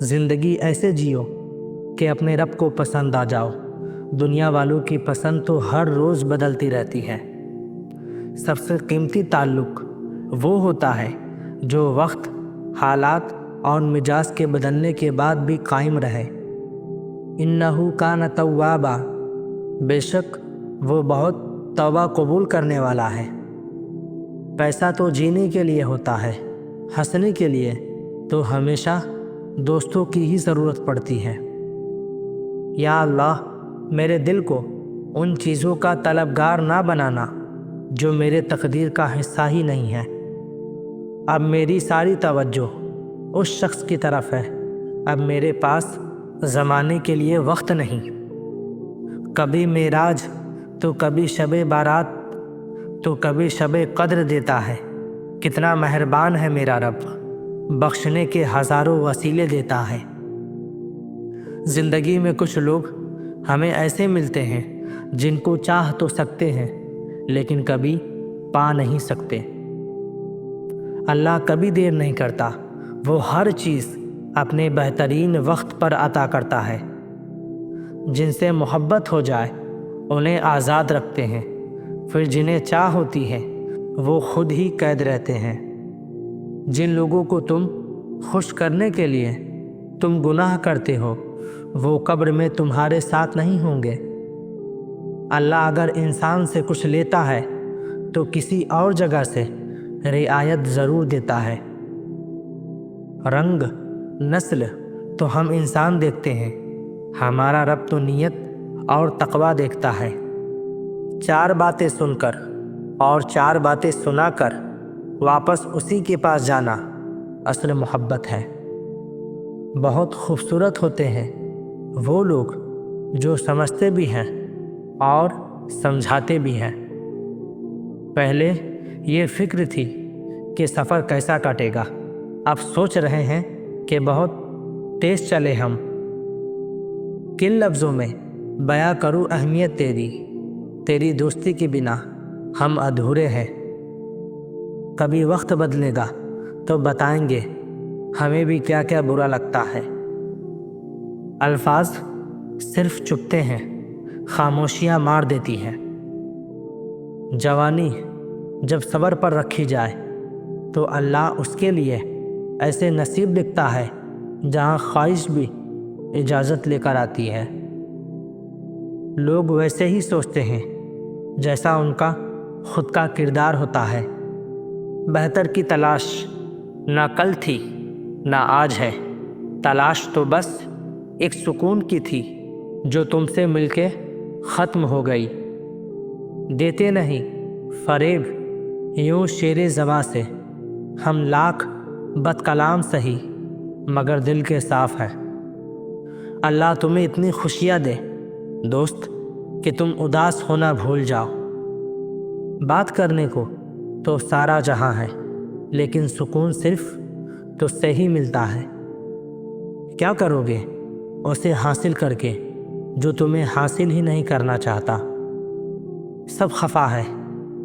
زندگی ایسے جیو کہ اپنے رب کو پسند آ جاؤ۔ دنیا والوں کی پسند تو ہر روز بدلتی رہتی ہے۔ سب سے قیمتی تعلق وہ ہوتا ہے جو وقت، حالات اور مزاج کے بدلنے کے بعد بھی قائم رہے۔ انہو کان توابا، بے شک وہ بہت توبہ قبول کرنے والا ہے۔ پیسہ تو جینے کے لیے ہوتا ہے، ہنسنے کے لیے تو ہمیشہ دوستوں کی ہی ضرورت پڑتی ہے۔ یا اللہ، میرے دل کو ان چیزوں کا طلبگار نہ بنانا جو میرے تقدیر کا حصہ ہی نہیں ہے۔ اب میری ساری توجہ اس شخص کی طرف ہے۔ اب میرے پاس زمانے کے لیے وقت نہیں۔ کبھی معراج تو کبھی شب بارات تو کبھی شب قدر دیتا ہے۔ کتنا مہربان ہے میرا رب، بخشنے کے ہزاروں وسیلے دیتا ہے۔ زندگی میں کچھ لوگ ہمیں ایسے ملتے ہیں جن کو چاہ تو سکتے ہیں لیکن کبھی پا نہیں سکتے۔ اللہ کبھی دیر نہیں کرتا، وہ ہر چیز اپنے بہترین وقت پر عطا کرتا ہے۔ جن سے محبت ہو جائے انہیں آزاد رکھتے ہیں، پھر جنہیں چاہ ہوتی ہے وہ خود ہی قید رہتے ہیں۔ جن لوگوں کو تم خوش کرنے کے لیے تم گناہ کرتے ہو وہ قبر میں تمہارے ساتھ نہیں ہوں گے۔ اللہ اگر انسان سے کچھ لیتا ہے تو کسی اور جگہ سے رعایت ضرور دیتا ہے۔ رنگ، نسل تو ہم انسان دیکھتے ہیں، ہمارا رب تو نیت اور تقوی دیکھتا ہے۔ 4 باتیں سن کر اور 4 باتیں سنا کر واپس اسی کے پاس جانا اصل محبت ہے۔ بہت خوبصورت ہوتے ہیں وہ لوگ جو سمجھتے بھی ہیں اور سمجھاتے بھی ہیں۔ پہلے یہ فکر تھی کہ سفر کیسا کٹے گا، اب سوچ رہے ہیں کہ بہت تیز چلے ہم۔ کن لفظوں میں بیاں کروں اہمیت تیری دوستی کے بنا ہم ادھورے ہیں۔ کبھی وقت بدلے گا تو بتائیں گے ہمیں بھی کیا کیا برا لگتا ہے۔ الفاظ صرف چپتے ہیں، خاموشیاں مار دیتی ہیں۔ جوانی جب صبر پر رکھی جائے تو اللہ اس کے لیے ایسے نصیب لکھتا ہے جہاں خواہش بھی اجازت لے کر آتی ہے۔ لوگ ویسے ہی سوچتے ہیں جیسا ان کا خود کا کردار ہوتا ہے۔ بہتر کی تلاش نہ کل تھی نہ آج ہے، تلاش تو بس ایک سکون کی تھی جو تم سے مل کے ختم ہو گئی۔ دیتے نہیں فریب یوں شیر زباں سے، ہم لاکھ بد کلام سہی مگر دل کے صاف ہے۔ اللہ تمہیں اتنی خوشیاں دے دوست کہ تم اداس ہونا بھول جاؤ۔ بات کرنے کو تو سارا جہاں ہے لیکن سکون صرف تجھ سے ہی ملتا ہے۔ کیا کرو گے اسے حاصل کر کے جو تمہیں حاصل ہی نہیں کرنا چاہتا۔ سب خفا ہے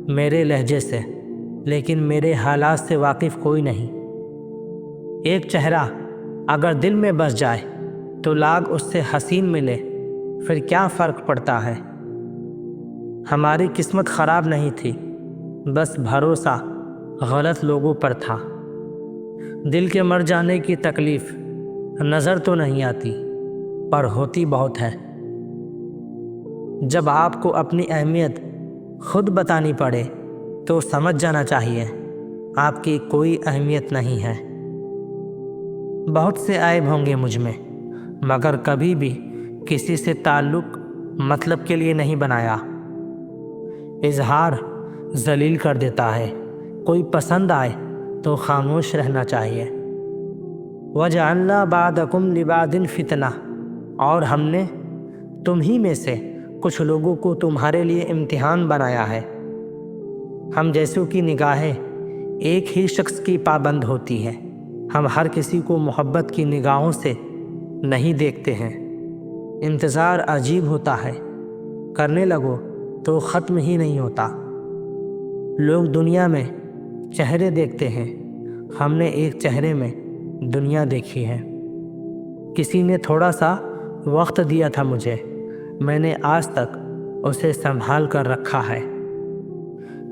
میرے لہجے سے لیکن میرے حالات سے واقف کوئی نہیں۔ ایک چہرہ اگر دل میں بس جائے تو لاگ اس سے حسین ملے، پھر کیا فرق پڑتا ہے۔ ہماری قسمت خراب نہیں تھی، بس بھروسہ غلط لوگوں پر تھا۔ دل کے مر جانے کی تکلیف نظر تو نہیں آتی پر ہوتی بہت ہے۔ جب آپ کو اپنی اہمیت خود بتانی پڑے تو سمجھ جانا چاہیے آپ کی کوئی اہمیت نہیں ہے۔ بہت سے عیب ہوں گے مجھ میں مگر کبھی بھی کسی سے تعلق مطلب کے لیے نہیں بنایا۔ اظہار ذلیل کر دیتا ہے، کوئی پسند آئے تو خاموش رہنا چاہیے۔ وَجَعَلْنَا بَعْضَكُمْ لِبَعْضٍ فِتْنَةً، اور ہم نے تم ہی میں سے کچھ لوگوں کو تمہارے لیے امتحان بنایا ہے۔ ہم جیسوں کی نگاہیں ایک ہی شخص کی پابند ہوتی ہیں، ہم ہر کسی کو محبت کی نگاہوں سے نہیں دیکھتے ہیں۔ انتظار عجیب ہوتا ہے، کرنے لگو تو ختم ہی نہیں ہوتا۔ لوگ دنیا میں چہرے دیکھتے ہیں، ہم نے ایک چہرے میں دنیا دیکھی ہے۔ کسی نے تھوڑا سا وقت دیا تھا مجھے، میں نے آج تک اسے سنبھال کر رکھا ہے۔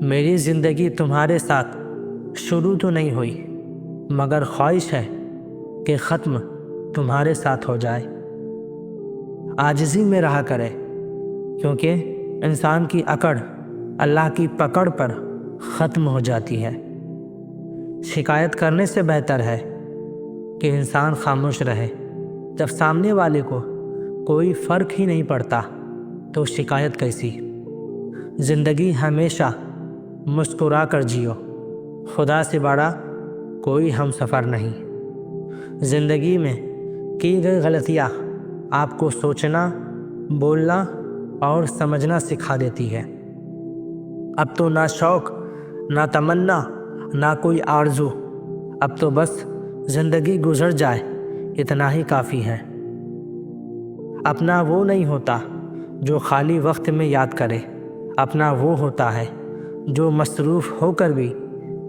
میری زندگی تمہارے ساتھ شروع تو نہیں ہوئی، مگر خواہش ہے کہ ختم تمہارے ساتھ ہو جائے۔ عاجزی میں رہا کرے، کیونکہ انسان کی اکڑ اللہ کی پکڑ پر ختم ہو جاتی ہے۔ شکایت کرنے سے بہتر ہے کہ انسان خاموش رہے۔ جب سامنے والے کو کوئی فرق ہی نہیں پڑتا تو شکایت کیسی؟ زندگی ہمیشہ مسکرا کر جیو، خدا سے بڑا کوئی ہم سفر نہیں۔ زندگی میں کی گئی غلطیاں آپ کو سوچنا، بولنا اور سمجھنا سکھا دیتی ہے۔ اب تو نہ شوق، نہ تمنا، نہ کوئی آرزو، اب تو بس زندگی گزر جائے اتنا ہی کافی ہے۔ اپنا وہ نہیں ہوتا جو خالی وقت میں یاد کرے، اپنا وہ ہوتا ہے جو مصروف ہو کر بھی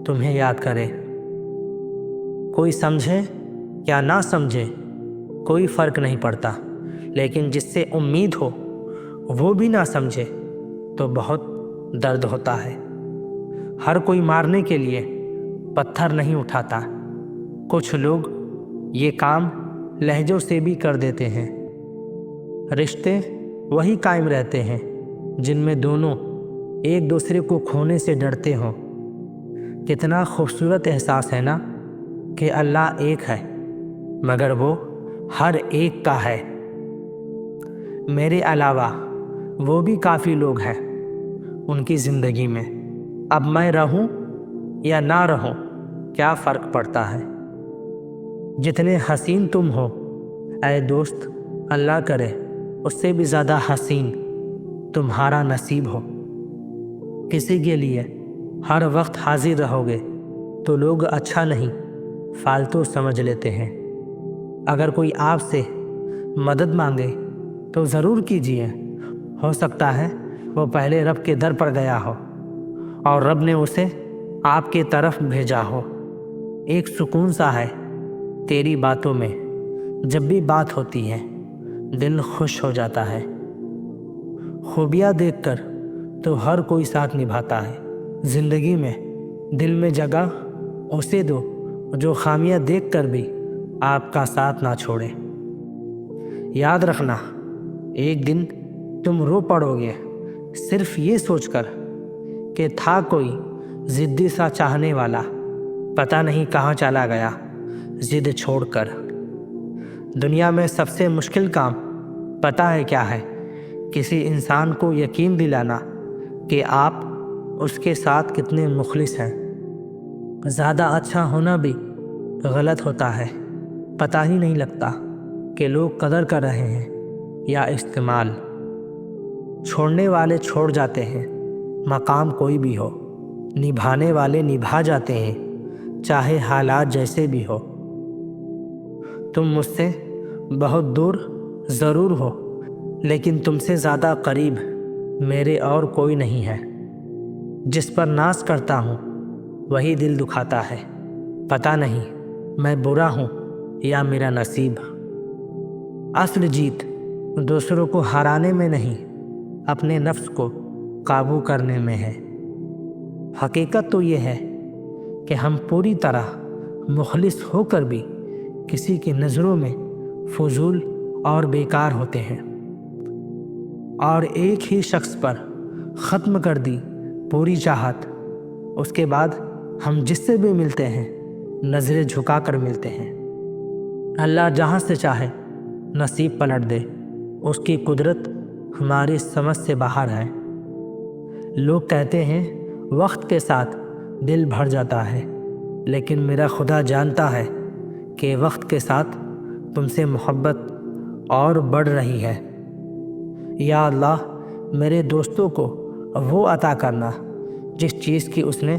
تمہیں یاد کرے۔ کوئی سمجھے یا نہ سمجھے کوئی فرق نہیں پڑتا، لیکن جس سے امید ہو وہ بھی نہ سمجھے تو بہت درد ہوتا ہے۔ ہر کوئی مارنے کے لیے پتھر نہیں اٹھاتا، کچھ لوگ یہ کام لہجوں سے بھی کر دیتے ہیں۔ رشتے وہی قائم رہتے ہیں جن میں دونوں ایک دوسرے کو کھونے سے ڈرتے ہوں۔ کتنا خوبصورت احساس ہے نا کہ اللہ ایک ہے مگر وہ ہر ایک کا ہے۔ میرے علاوہ وہ بھی کافی لوگ ہیں ان کی زندگی میں، اب میں رہوں یا نہ رہوں کیا فرق پڑتا ہے؟ جتنے حسین تم ہو اے دوست، اللہ کرے اس سے بھی زیادہ حسین تمہارا نصیب ہو۔ کسی کے لیے ہر وقت حاضر رہو گے تو لوگ اچھا نہیں فالتو سمجھ لیتے ہیں۔ اگر کوئی آپ سے مدد مانگے تو ضرور کیجیے، ہو سکتا ہے وہ پہلے رب کے در پر گیا ہو اور رب نے اسے آپ کے طرف بھیجا ہو۔ ایک سکون سا ہے تیری باتوں میں، جب بھی بات ہوتی ہے دل خوش ہو جاتا ہے۔ خوبیاں دیکھ کر تو ہر کوئی ساتھ نبھاتا ہے، زندگی میں دل میں جگہ اسے دو جو خامیاں دیکھ کر بھی آپ کا ساتھ نہ چھوڑے۔ یاد رکھنا ایک دن تم رو پڑو گے صرف یہ سوچ کر کہ تھا کوئی ضدی سا چاہنے والا، پتہ نہیں کہاں چلا گیا ضد چھوڑ کر۔ دنیا میں سب سے مشکل کام پتہ ہے کیا ہے؟ کسی انسان کو یقین دلانا کہ آپ اس کے ساتھ کتنے مخلص ہیں۔ زیادہ اچھا ہونا بھی غلط ہوتا ہے، پتہ ہی نہیں لگتا کہ لوگ قدر کر رہے ہیں یا استعمال۔ چھوڑنے والے چھوڑ جاتے ہیں مقام کوئی بھی ہو، نبھانے والے نبھا جاتے ہیں چاہے حالات جیسے بھی ہو۔ تم مجھ سے بہت دور ضرور ہو لیکن تم سے زیادہ قریب میرے اور کوئی نہیں ہے۔ جس پر ناز کرتا ہوں وہی دل دکھاتا ہے، پتہ نہیں میں برا ہوں یا میرا نصیب۔ اصل جیت دوسروں کو ہرانے میں نہیں، اپنے نفس کو قابو کرنے میں ہے۔ حقیقت تو یہ ہے کہ ہم پوری طرح مخلص ہو کر بھی کسی کی نظروں میں فضول اور بیکار ہوتے ہیں۔ اور ایک ہی شخص پر ختم کر دی پوری چاہت، اس کے بعد ہم جس سے بھی ملتے ہیں نظریں جھکا کر ملتے ہیں۔ اللہ جہاں سے چاہے نصیب پلٹ دے، اس کی قدرت ہماری سمجھ سے باہر ہے۔ لوگ کہتے ہیں وقت کے ساتھ دل بھر جاتا ہے، لیکن میرا خدا جانتا ہے کہ وقت کے ساتھ تم سے محبت اور بڑھ رہی ہے۔ یا اللہ میرے دوستوں کو وہ عطا کرنا جس چیز کی اس نے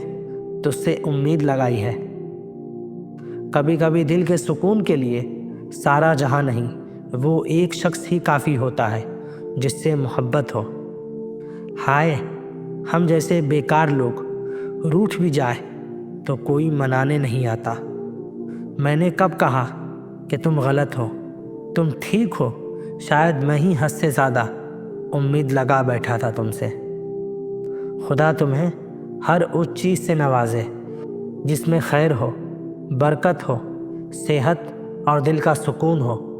تجھ سے امید لگائی ہے۔ کبھی کبھی دل کے سکون کے لیے سارا جہاں نہیں، وہ ایک شخص ہی کافی ہوتا ہے جس سے محبت ہو۔ ہائے ہم جیسے بیکار لوگ روٹھ بھی جائے تو کوئی منانے نہیں آتا۔ میں نے کب کہا کہ تم غلط ہو؟ تم ٹھیک ہو، شاید میں ہی حد سے زیادہ امید لگا بیٹھا تھا تم سے۔ خدا تمہیں ہر اس چیز سے نوازے جس میں خیر ہو، برکت ہو، صحت اور دل کا سکون ہو۔